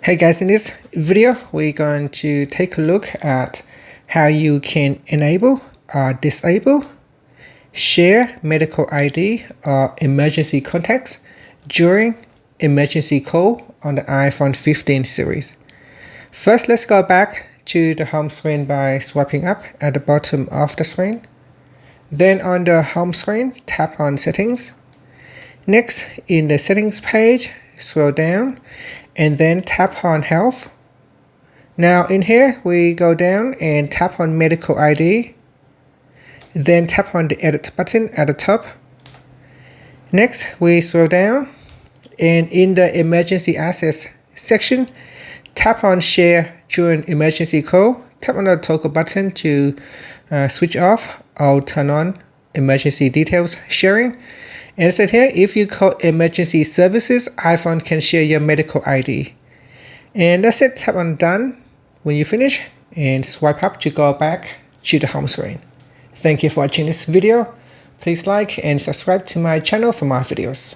Hey guys, in this video, we're going to take a look at how you can enable or disable share medical ID or emergency contacts during emergency call on the iPhone 15 series. First, let's go back to the home screen by swiping up at the bottom of the screen. Then on the home screen, tap on Settings. Next, in the Settings page, scroll down and then tap on Health. Now in here, we go down and tap on Medical ID. Then tap on the Edit button at the top. Next, we scroll down and in the Emergency Access section, tap on Share during emergency call. Tap on the toggle button to switch off or turn on emergency details sharing. And it said here, if you call emergency services, iPhone can share your medical ID. And that's it. Tap on Done when you finish and swipe up to go back to the home screen. Thank you for watching this video. Please like and subscribe to my channel for more videos.